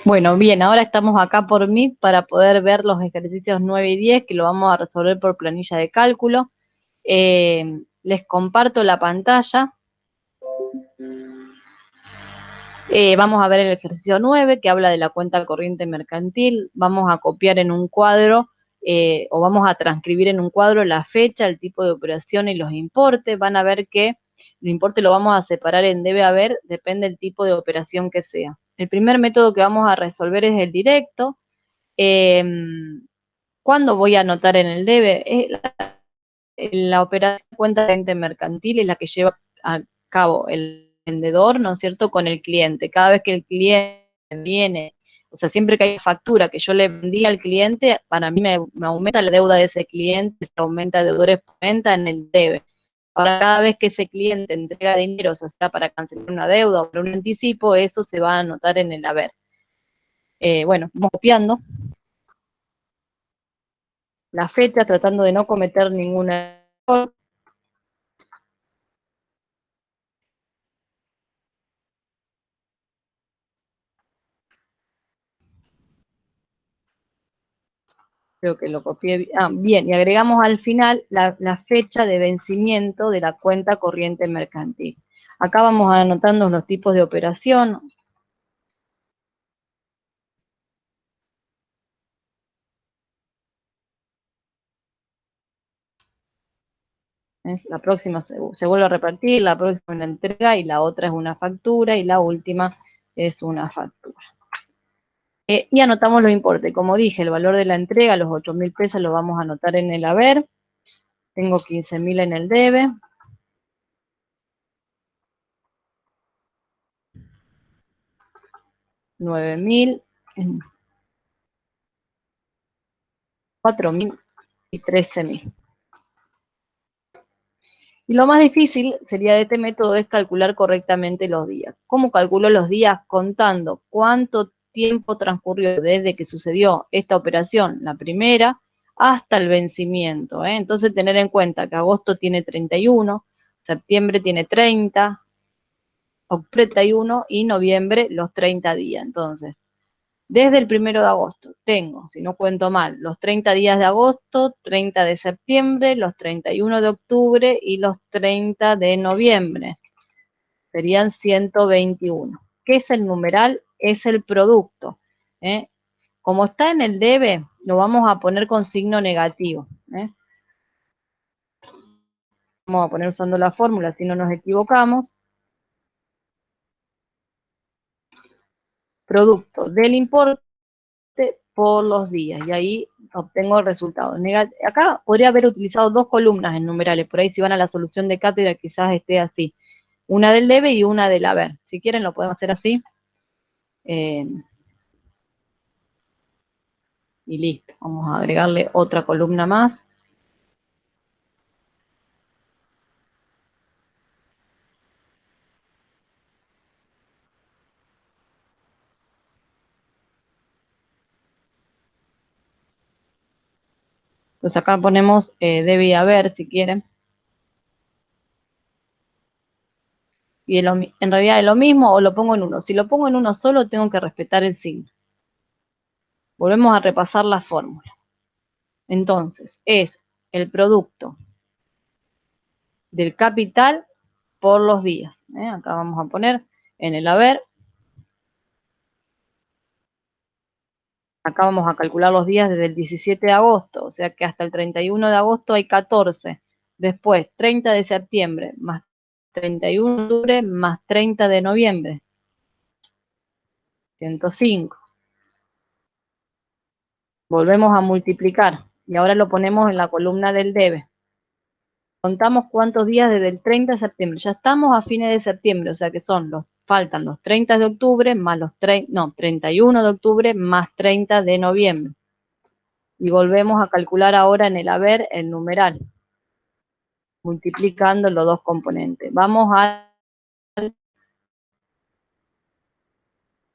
Bueno, bien, ahora estamos acá por Meet para poder ver los ejercicios 9 y 10 que lo vamos a resolver por planilla de cálculo. Les comparto la pantalla. Vamos a ver el ejercicio 9 que habla de la cuenta corriente mercantil. Vamos a copiar en un cuadro o vamos a transcribir en un cuadro la fecha, el tipo de operación y los importes. Van a ver que el importe lo vamos a separar en debe haber, depende del tipo de operación que sea. El primer método que vamos a resolver es el directo. Eh, ¿Cuándo voy a anotar en el debe? La operación cuenta corriente mercantil es la que lleva a cabo el vendedor, ¿no es cierto?, con el cliente. Cada vez que el cliente viene, o sea, siempre que hay factura que yo le vendí al cliente, para mí me aumenta la deuda de ese cliente, se aumenta deudores, aumenta en el debe. Ahora, cada vez que ese cliente entrega dinero, o sea para cancelar una deuda o por un anticipo, eso se va a anotar en el haber. Bueno, vamos copiando la fecha, tratando de no cometer ningún error. Creo que lo copié. Bien, y agregamos al final la fecha de vencimiento de la cuenta corriente mercantil. Acá vamos anotando los tipos de operación. La próxima se vuelve a repartir, la próxima es una entrega y la otra es una factura y la última es una factura. Y anotamos los importes. Como dije, el valor de la entrega, los 8.000 pesos, lo vamos a anotar en el haber. Tengo 15.000 en el debe. 9.000, 4.000 y 13.000. Y lo más difícil sería de este método es calcular correctamente los días. ¿Cómo calculo los días? Contando cuánto tiempo transcurrió desde que sucedió esta operación, la primera, hasta el vencimiento. Entonces tener en cuenta que agosto tiene 31, septiembre tiene 30, octubre 31 y noviembre los 30 días. Entonces, desde el 1 de agosto tengo, si no cuento mal, los 30 días de agosto, 30 de septiembre, los 31 de octubre y los 30 de noviembre. Serían 121. ¿Qué es el numeral? Es el producto. Como está en el debe, lo vamos a poner con signo negativo. Vamos a poner usando la fórmula, si no nos equivocamos. Producto del importe por los días, y ahí obtengo el resultado. Acá podría haber utilizado dos columnas en numerales, por ahí si van a la solución de cátedra quizás esté así, una del debe y una del haber. Si quieren lo podemos hacer así. Y listo, vamos a agregarle otra columna más. Entonces acá ponemos debe y haber si quieren. Y en realidad es lo mismo o lo pongo en uno. Si lo pongo en uno solo tengo que respetar el signo. Volvemos a repasar la fórmula. Entonces es el producto del capital por los días. Acá vamos a poner en el haber. Acá vamos a calcular los días desde el 17 de agosto, o sea que hasta el 31 de agosto hay 14. Después, 30 de septiembre más 31 de octubre más 30 de noviembre. 105. Volvemos a multiplicar y ahora lo ponemos en la columna del debe. Contamos cuántos días desde el 30 de septiembre. Ya estamos a fines de septiembre, o sea que faltan los 30 de octubre más 31 de octubre más 30 de noviembre. Y volvemos a calcular ahora en el haber el numeral, multiplicando los dos componentes. Vamos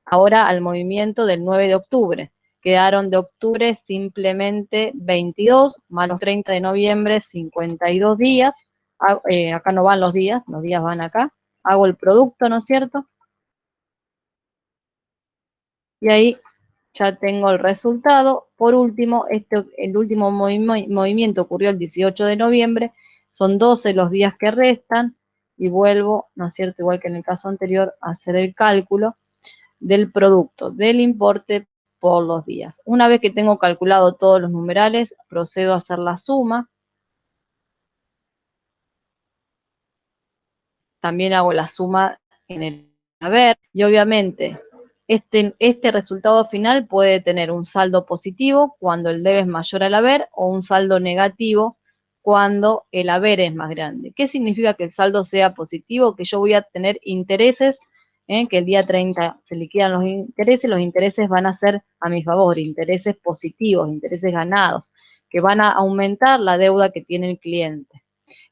ahora al movimiento del 9 de octubre. Quedaron de octubre simplemente 22, más los 30 de noviembre, 52 días. Acá no van los días van acá. Hago el producto, ¿no es cierto? Y ahí ya tengo el resultado. Por último, el último movimiento ocurrió el 18 de noviembre, son 12 los días que restan, y vuelvo, ¿no es cierto?, igual que en el caso anterior, a hacer el cálculo del producto, del importe por los días. Una vez que tengo calculado todos los numerales, procedo a hacer la suma. También hago la suma en el haber, y obviamente este resultado final puede tener un saldo positivo cuando el debe es mayor al haber, o un saldo negativo cuando el haber es más grande. ¿Qué significa que el saldo sea positivo? Que yo voy a tener intereses, que el día 30 se liquidan los intereses van a ser a mi favor, intereses positivos, intereses ganados, que van a aumentar la deuda que tiene el cliente.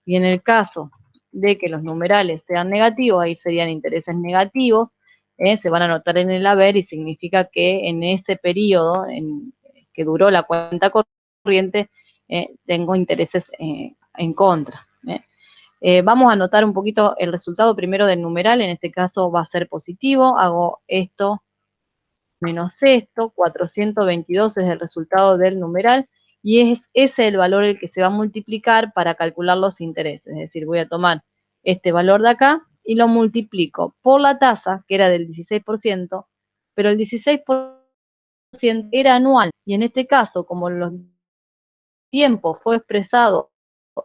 Y en el caso de que los numerales sean negativos, ahí serían intereses negativos, se van a anotar en el haber, y significa que en ese periodo que duró la cuenta corriente, tengo intereses en contra. Vamos a anotar un poquito el resultado primero del numeral, en este caso va a ser positivo, hago esto menos esto, 422 es el resultado del numeral, y es ese el valor el que se va a multiplicar para calcular los intereses. Es decir, voy a tomar este valor de acá y lo multiplico por la tasa, que era del 16%, pero el 16% era anual, y en este caso, como los tiempos fue expresado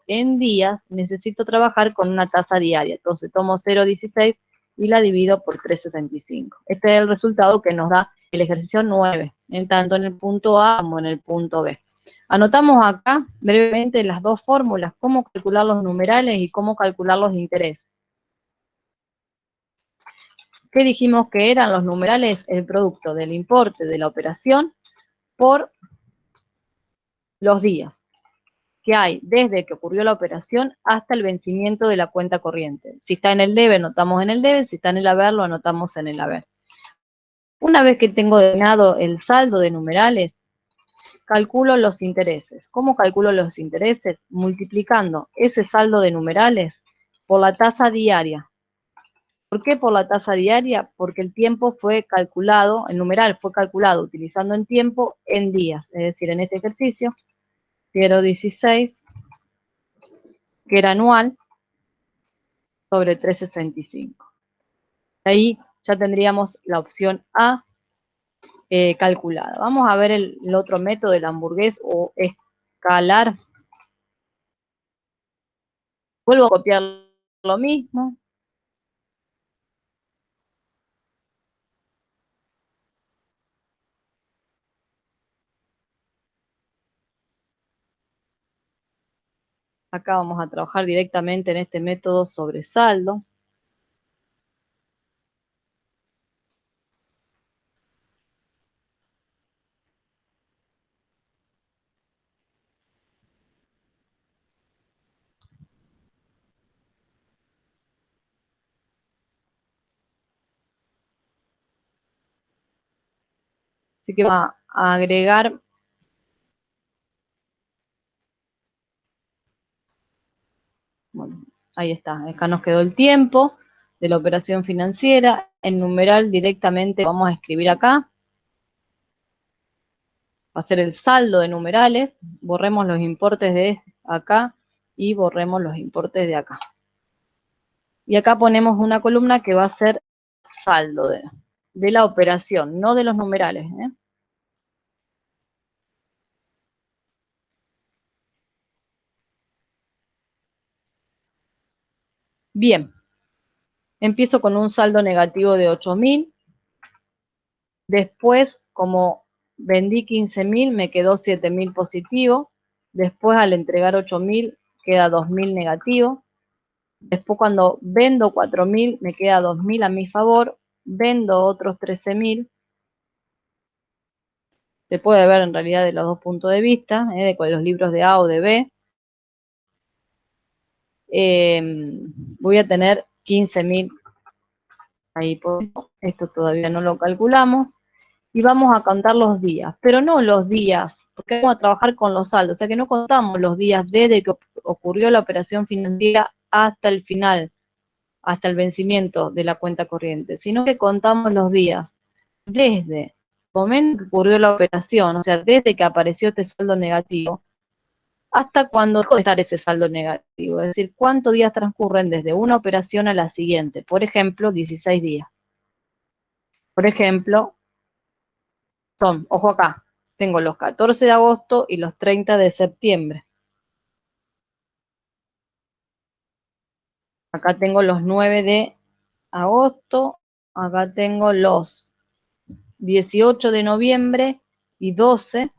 en días, necesito trabajar con una tasa diaria. Entonces tomo 0,16 y la divido por 3,65. Este es el resultado que nos da el ejercicio 9, tanto en el punto A como en el punto B. Anotamos acá brevemente las dos fórmulas, cómo calcular los numerales y cómo calcular los intereses. ¿Qué dijimos que eran los numerales? El producto del importe de la operación por los días que hay desde que ocurrió la operación hasta el vencimiento de la cuenta corriente. Si está en el debe, anotamos en el debe; si está en el haber, lo anotamos en el haber. Una vez que tengo determinado el saldo de numerales, calculo los intereses. ¿Cómo calculo los intereses? Multiplicando ese saldo de numerales por la tasa diaria. ¿Por qué por la tasa diaria? Porque el tiempo fue calculado, el numeral fue calculado utilizando en tiempo en días. Es decir, en este ejercicio, 0,16, que era anual, sobre 3,65. Ahí ya tendríamos la opción A calculada. Vamos a ver el otro método, el hamburgués o escalar. Vuelvo a copiar lo mismo. Acá vamos a trabajar directamente en este método sobre saldo. Así que vamos a agregar. Bueno, ahí está. Acá nos quedó el tiempo de la operación financiera. El numeral directamente vamos a escribir acá. Va a ser el saldo de numerales. Borremos los importes de acá y borremos los importes de acá. Y acá ponemos una columna que va a ser saldo de la operación, no de los numerales. Bien, empiezo con un saldo negativo de 8.000. Después, como vendí 15.000, me quedó 7.000 positivo. Después, al entregar 8.000, queda 2.000 negativo. Después, cuando vendo 4.000, me queda 2.000 a mi favor. Vendo otros 13.000. Se puede ver en realidad de los dos puntos de vista, de los libros de A o de B. Voy a tener 15.000 ahí, esto todavía no lo calculamos, y vamos a contar los días, pero no los días, porque vamos a trabajar con los saldos, o sea que no contamos los días desde que ocurrió la operación financiera hasta el final, hasta el vencimiento de la cuenta corriente, sino que contamos los días desde momento que ocurrió la operación, o sea, desde que apareció este saldo negativo, hasta cuando dejó de estar ese saldo negativo, es decir, cuántos días transcurren desde una operación a la siguiente, por ejemplo, 16 días. Por ejemplo, son, ojo acá, tengo los 14 de agosto y los 30 de septiembre. Acá tengo los 9 de agosto, acá tengo los 18 de noviembre y 12,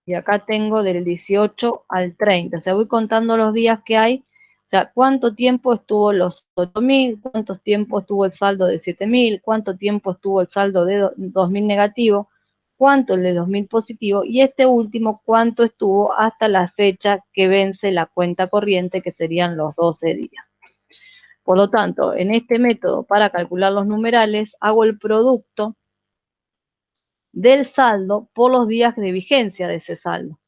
y acá tengo del 18 al 30, o sea, voy contando los días que hay, o sea, cuánto tiempo estuvo los 8.000, cuánto tiempo estuvo el saldo de 7.000, cuánto tiempo estuvo el saldo de 2.000 negativo, cuánto el de 2.000 positivo, y este último, cuánto estuvo hasta la fecha que vence la cuenta corriente, que serían los 12 días. Por lo tanto, en este método, para calcular los numerales, hago el producto del saldo por los días de vigencia de ese saldo.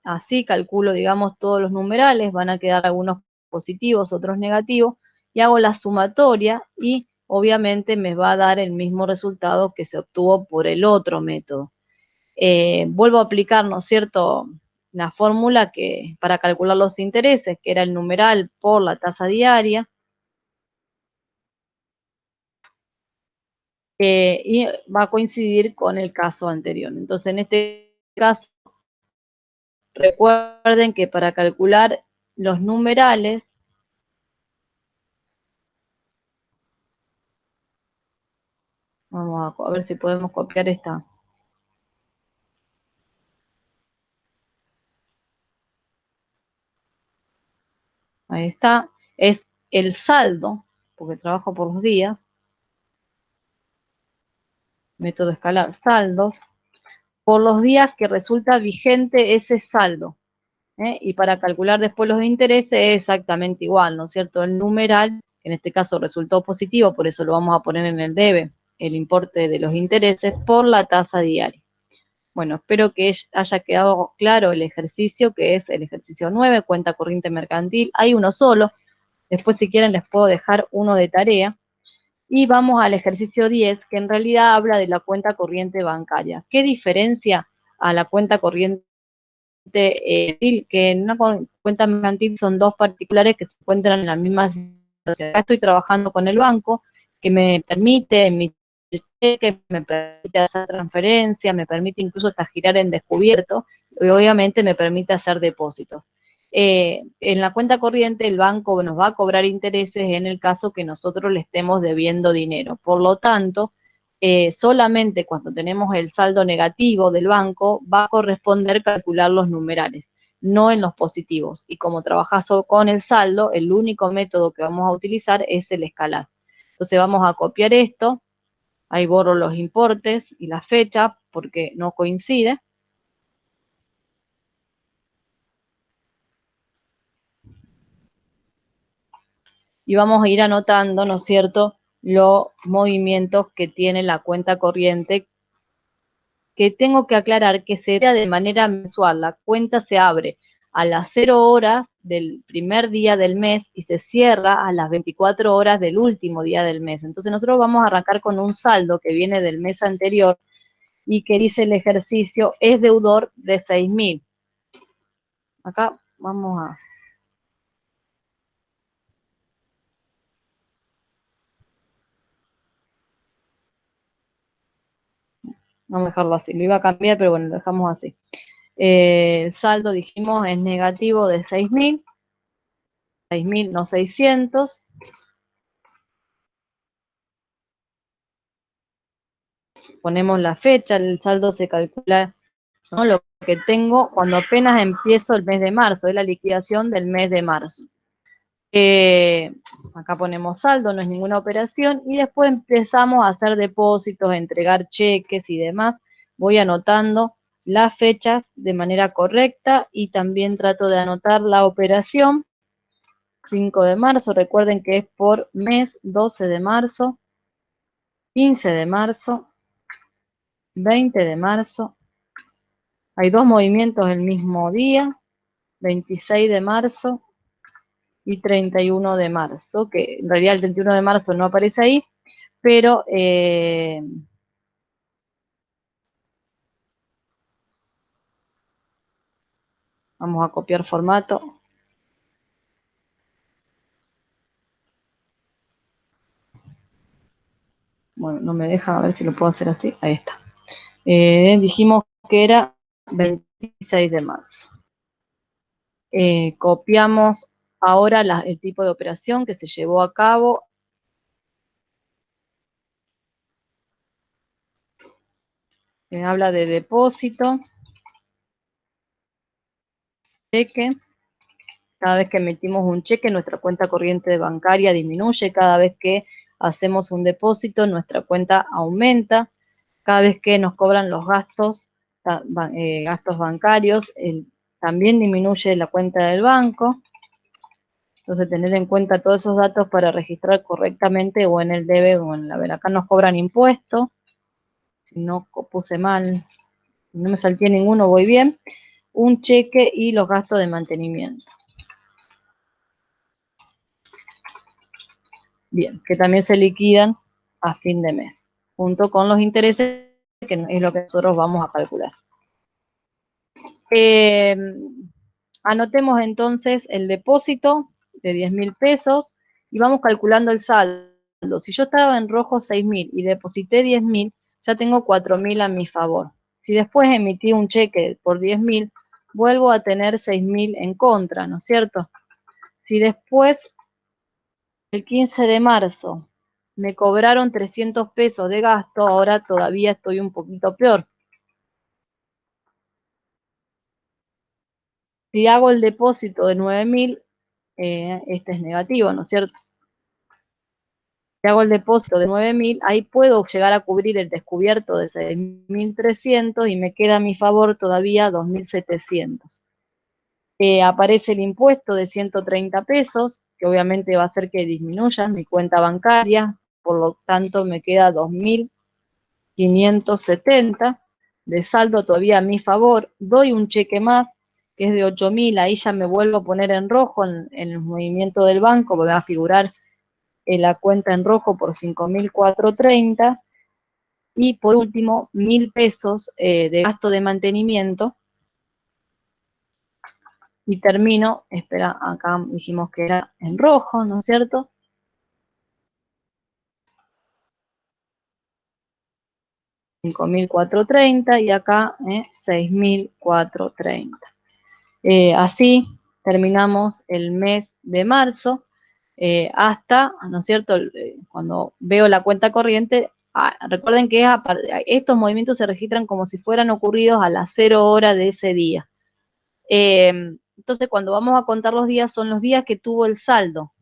Así calculo, digamos, todos los numerales, van a quedar algunos positivos, otros negativos, y hago la sumatoria y obviamente me va a dar el mismo resultado que se obtuvo por el otro método. Vuelvo a aplicar, ¿no es cierto?, la fórmula que para calcular los intereses, que era el numeral por la tasa diaria, y va a coincidir con el caso anterior. Entonces, en este caso, recuerden que para calcular los numerales, vamos a ver si podemos copiar esta. Ahí está. Es el saldo, porque trabajo por los días. Método escalar saldos, por los días que resulta vigente ese saldo. Y para calcular después los intereses es exactamente igual, ¿no es cierto? El numeral, en este caso resultó positivo, por eso lo vamos a poner en el debe, el importe de los intereses por la tasa diaria. Bueno, espero que haya quedado claro el ejercicio, que es el ejercicio 9, cuenta corriente mercantil. Hay uno solo, después si quieren les puedo dejar uno de tarea. Y vamos al ejercicio 10, que en realidad habla de la cuenta corriente bancaria. ¿Qué diferencia a la cuenta corriente que en una cuenta mercantil son dos particulares que se encuentran en la misma situación? Acá estoy trabajando con el banco, que me permite emitir cheques, me permite hacer transferencias, me permite incluso hasta girar en descubierto, y obviamente me permite hacer depósitos. En la cuenta corriente el banco nos va a cobrar intereses en el caso que nosotros le estemos debiendo dinero. Por lo tanto, solamente cuando tenemos el saldo negativo del banco va a corresponder calcular los numerales, no en los positivos. Y como trabajas con el saldo, el único método que vamos a utilizar es el escalar. Entonces vamos a copiar esto, ahí borro los importes y la fecha porque no coincide. Y vamos a ir anotando, ¿no es cierto?, los movimientos que tiene la cuenta corriente, que tengo que aclarar que se da de manera mensual. La cuenta se abre a las 0 horas del primer día del mes y se cierra a las 24 horas del último día del mes. Entonces nosotros vamos a arrancar con un saldo que viene del mes anterior y que dice el ejercicio es deudor de 6.000. Acá vamos a... Vamos a dejarlo así. Lo iba a cambiar, pero bueno, lo dejamos así. El saldo, dijimos, es negativo de 6.000, 6.000, no 600. Ponemos la fecha, el saldo se calcula, ¿no?, lo que tengo cuando apenas empiezo el mes de marzo, es la liquidación del mes de marzo. Acá ponemos saldo, no es ninguna operación, y después empezamos a hacer depósitos, a entregar cheques y demás. Voy anotando las fechas de manera correcta y también trato de anotar la operación. 5 de marzo, recuerden que es por mes, 12 de marzo, 15 de marzo, 20 de marzo. Hay dos movimientos el mismo día, 26 de marzo y 31 de marzo, que en realidad el 31 de marzo no aparece ahí, pero vamos a copiar formato. Bueno, no me deja, a ver si lo puedo hacer así. Ahí está. Dijimos que era 26 de marzo. Copiamos ahora el tipo de operación que se llevó a cabo. Habla de depósito, cheque. Cada vez que emitimos un cheque, nuestra cuenta corriente bancaria disminuye. Cada vez que hacemos un depósito, nuestra cuenta aumenta. Cada vez que nos cobran los gastos bancarios, también disminuye la cuenta del banco. Entonces, tener en cuenta todos esos datos para registrar correctamente o en el debe o en la ver. Acá nos cobran impuestos. Si no puse mal, no me salté ninguno, voy bien. Un cheque y los gastos de mantenimiento. Bien, que también se liquidan a fin de mes, junto con los intereses, que es lo que nosotros vamos a calcular. Anotemos entonces el depósito de 10.000 pesos y vamos calculando el saldo. Si yo estaba en rojo 6.000 y deposité 10.000, ya tengo 4.000 a mi favor. Si después emití un cheque por 10.000, vuelvo a tener 6.000 en contra, ¿no es cierto? Si después, el 15 de marzo, me cobraron 300 pesos de gasto, ahora todavía estoy un poquito peor. Si hago el depósito de 9.000, este es negativo, ¿no es cierto? Si hago el depósito de 9.000, ahí puedo llegar a cubrir el descubierto de 6.300 y me queda a mi favor todavía 2.700. Aparece el impuesto de 130 pesos, que obviamente va a hacer que disminuya mi cuenta bancaria, por lo tanto me queda 2.570 de saldo todavía a mi favor. Doy un cheque más, que es de 8.000, ahí ya me vuelvo a poner en rojo en el movimiento del banco, me va a figurar la cuenta en rojo por 5.430, y por último 1.000 pesos de gasto de mantenimiento, y termino, espera, acá dijimos que era en rojo, ¿no es cierto? $5.430 y acá 6.430. Así terminamos el mes de marzo, hasta, ¿no es cierto? Cuando veo la cuenta corriente, recuerden que estos movimientos se registran como si fueran ocurridos a las 0 horas de ese día. Entonces, cuando vamos a contar los días, son los días que tuvo el saldo.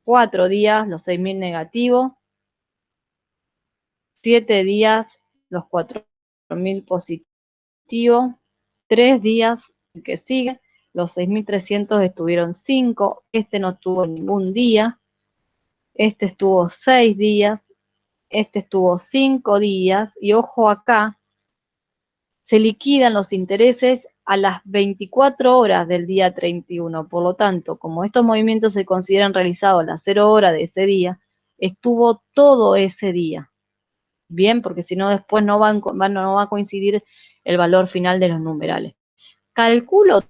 4 días, los 6.000 negativos. 7 días, los 4.000 positivos. 3 días, el que sigue, los 6.300 estuvieron 5, este no estuvo ningún día, este estuvo 6 días, este estuvo 5 días, y ojo acá, se liquidan los intereses a las 24 horas del día 31, por lo tanto, como estos movimientos se consideran realizados a las 0 horas de ese día, estuvo todo ese día. Bien, porque si no después no va a coincidir el valor final de los numerales. Calculo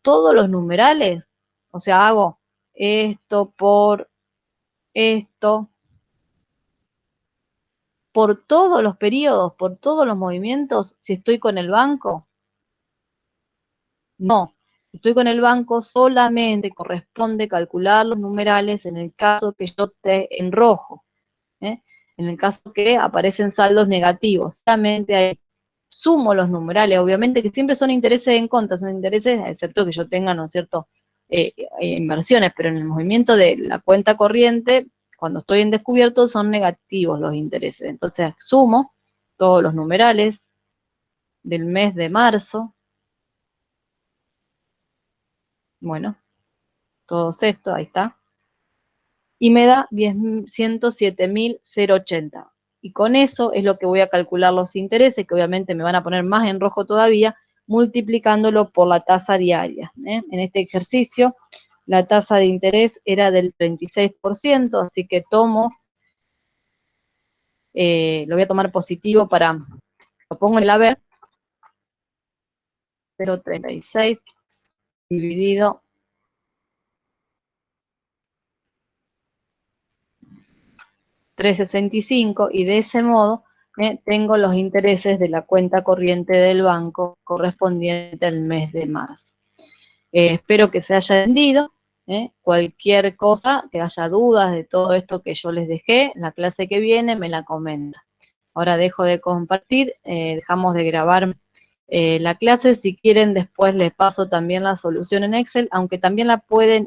todos los numerales, o sea, hago esto por esto, por todos los periodos, por todos los movimientos, si estoy con el banco. No, si estoy con el banco solamente corresponde calcular los numerales en el caso que yo esté en rojo, ¿eh? En el caso que aparecen saldos negativos, solamente ahí sumo los numerales, obviamente que siempre son intereses en contra, son intereses, excepto que yo tenga, ¿no es cierto?, inversiones, pero en el movimiento de la cuenta corriente, cuando estoy en descubierto, son negativos los intereses. Entonces, sumo todos los numerales del mes de marzo, bueno, todos estos, ahí está, y me da 107.080. Y con eso es lo que voy a calcular los intereses, que obviamente me van a poner más en rojo todavía, multiplicándolo por la tasa diaria. En este ejercicio la tasa de interés era del 36%, así que lo voy a tomar positivo lo pongo en el haber, 0,36 dividido 3,65 y de ese modo tengo los intereses de la cuenta corriente del banco correspondiente al mes de marzo. Espero que se haya entendido. Cualquier cosa, que haya dudas de todo esto que yo les dejé, la clase que viene me la comenta. Ahora dejo de compartir, dejamos de grabar la clase. Si quieren después les paso también la solución en Excel, aunque también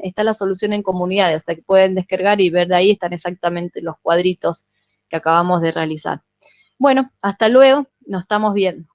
está la solución en comunidades, o sea que pueden descargar y ver de ahí, están exactamente los cuadritos que acabamos de realizar. Bueno, hasta luego, nos estamos viendo.